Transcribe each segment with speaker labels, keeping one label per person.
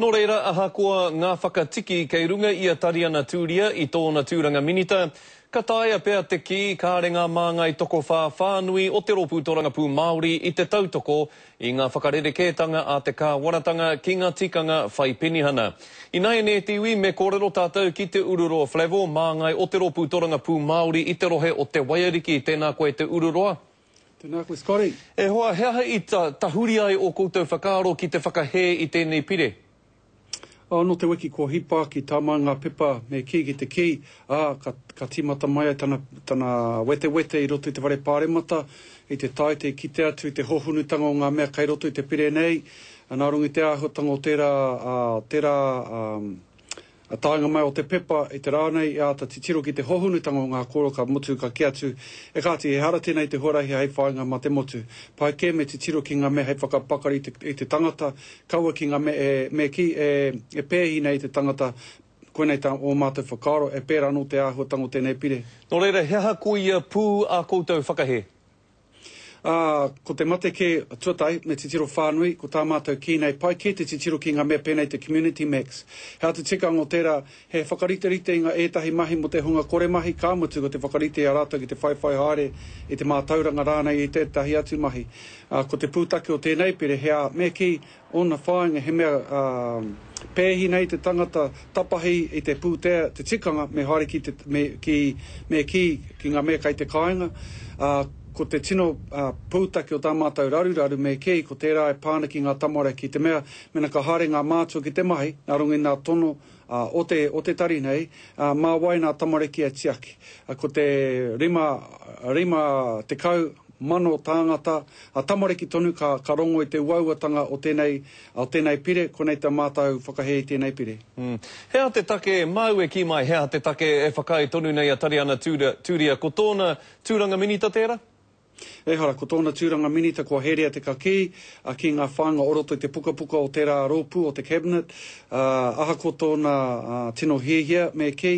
Speaker 1: Nō reira, ahakoa ngā whakatiki kei runga i a Tariana Tūria i tōna tūranga minita. Ka taia pēr te ki, kārenga māngai toko whānui o te rōpūtoranga pū Māori i te tautoko i ngā whakarerekētanga a te kāwaratanga ki ngā tikanga whai penihana. I nai ne te iwi me kōrero tātou ki te ururoa Flevo, māngai o te rōpūtoranga pū Māori i te rohe o te Wairiki. Tēnā koe te ururoa.
Speaker 2: Tēnā koe Scotty.
Speaker 1: E hoa, hea i tahuri ai o koutou whakaaro ki te whakahē i tēnei pire?
Speaker 2: No te wiki ko hipa ki tāma ngā pepa me ki te ki. Ka tīmata mai ai tana wete i roto i te whare pāremata, i te tai te kite atu, i te hohunutanga o ngā mea kai roto i te pire nei. Nā rungi te ahotanga o tērā a tāinga mai o te pepa i te rānei, ta titiro ki te hohunutanga o ngā koro ka motu ka ki atu. E kāti, e hara tēnei te horahi hei whainga ma te motu. Pai ke me titiro ki ngā me hei whakapakari i te tangata, kaua ki ngā me ki e pēhi nei te tangata, koenei o mātou whakaaro, e pēra anō te āhuatanga o tēnei pire.
Speaker 1: Nō reira, hea koe ia pū a koutou whakahē?
Speaker 2: Ko te mate ke tuatai me titiro whānui, ko tā mātou ki nei, pai ke te titiro ki ngā mea pēnei te Community Max. Hea te tika ngō tērā, he whakarite i ngā ētahi mahi mo te hunga kore mahi, kā mutu ko te whakarite a rātou ki te whai haere i te mātauranga rānei i tētahi atu mahi. Ko te pūtake o tēnei pire, hea me ki ona whāinga he mea pēhi nei te tangata tapahi i te pūtea, te tikanga me haere ki ngā mea kai te kāinga. Ko te tino pūtake o tā mātou raru me kei, ko tērā e pāna ki ngā tamare ki te mea, mena ka haere ngā mātua ki te mahi, nā rungi ngā tono o te tari nei, mā wai ngā tamare ki a tiaki. Ko te rima te kau mano tāngata, a tamare ki tonu ka rongo i te uauatanga o tēnei pire, konei te mātou whakahē i tēnei pire.
Speaker 1: Hea te take, mau e ki mai, hea te take e whakai tonu nei a Tariana Tūria, ko tōna tūranga minita tērā?
Speaker 2: Hara, ko tōna tūranga minita kua herea te kaki, ki ngā whanga oroto i te puka o tērā rōpū o te cabinet, aha ko tōna tino hiehia me ki,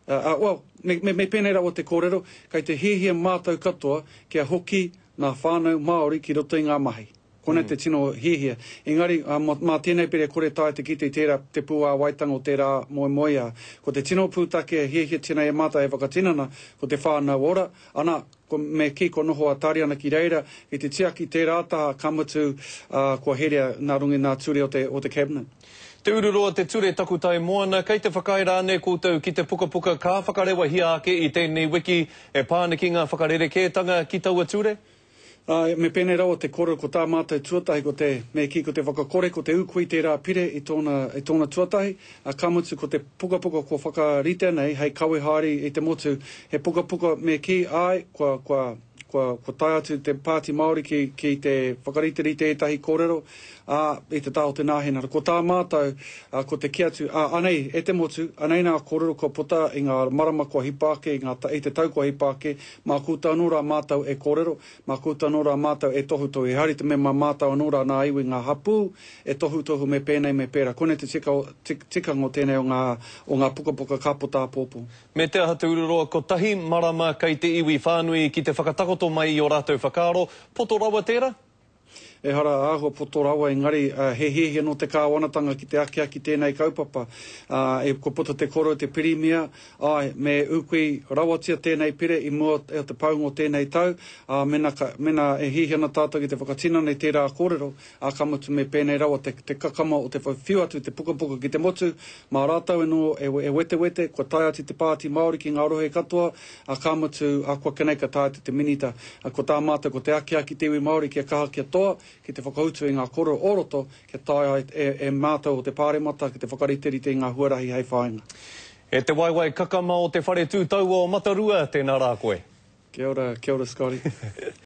Speaker 2: me pēnei rau o te kōrero, kai te hiehia mātou katoa kia hoki ngā whānau Māori ki roto i ngā mahi. Kone te tino hiehia. Engari, mā tēnei pere kore tai te kite i tērā te pūā waitanga o tērā moia. Ko te tino pūtake hiehia tēnei e mātai e whakatinana, ko te whānau ora, ana, me ki ko noho a Tariana ki reira, i te tiaki tērā taha kamutu kua herea nā rungi nā ture o te cabinet.
Speaker 1: Te ururoa te ture takutai moana, kei te whakaira ane koutou ki te puka ka whakarewa hia ake i tēnei wiki e pāna ki ngā whakarerekētanga ki taua ture?
Speaker 2: Me pēnei rau o te koro ko tā mātou tuatahi ko te whakakore ko te ukui tērā pire i tōna tuatahi. Kamutu ko te puka ko whakarite nei, hei kawe haere i te motu, he puka me ki ai, ko tai atu te pāti Māori ki te whakarite rite etahi kōrero, i te tāo te nāhena. Ko tā mātou, ko te ki atu, anei, e te motu, anei nā kōrero ko puta i ngā marama kua hipāke, i te tau kua hipāke, mā kūta anōra mātou e kōrero, mā kūta anōra mātou e tohutohu. E hari te mea mā mātou anōra nā iwi ngā hapū, e tohutohu me pēnei me pēra. Kone te tika ngō tēnei o ngā puka ka puta pōpō.
Speaker 1: Me te aha te ururoa, ko tahi marama kei te iwi whānui ki te whakatakoto mai i o rātou whakaaro, poto rawa tērā?
Speaker 2: E hara āhua poto rawa, engari he no te kāwanatanga ki te aki tēnei kaupapa. Ko poto te koro te pirimia, me ukui rawatia tēnei pire i mua e te paungo tēnei tau, mena e hihina tātou ki te whakatina nei tērā kōrero, kamutu me pēnei rawa te kakama o te whiu atu, te puka ki te motu, mā rātau e wete, ko tai ati te pāti Māori ki ngā rohe katoa, kamutu kua keneika tai te minita, ko tā mātou ko te aki te iwi Māori kia kaha kia toa, ki te whakautu i ngā koro oroto, ki tai e mātou o te pāremata, ki te whakariterite i ngā huarahi hei whainga.
Speaker 1: E te waiwai kakama o te whare tūtaua o Matarua, tēnā rā koe.
Speaker 2: Kia ora Scotty.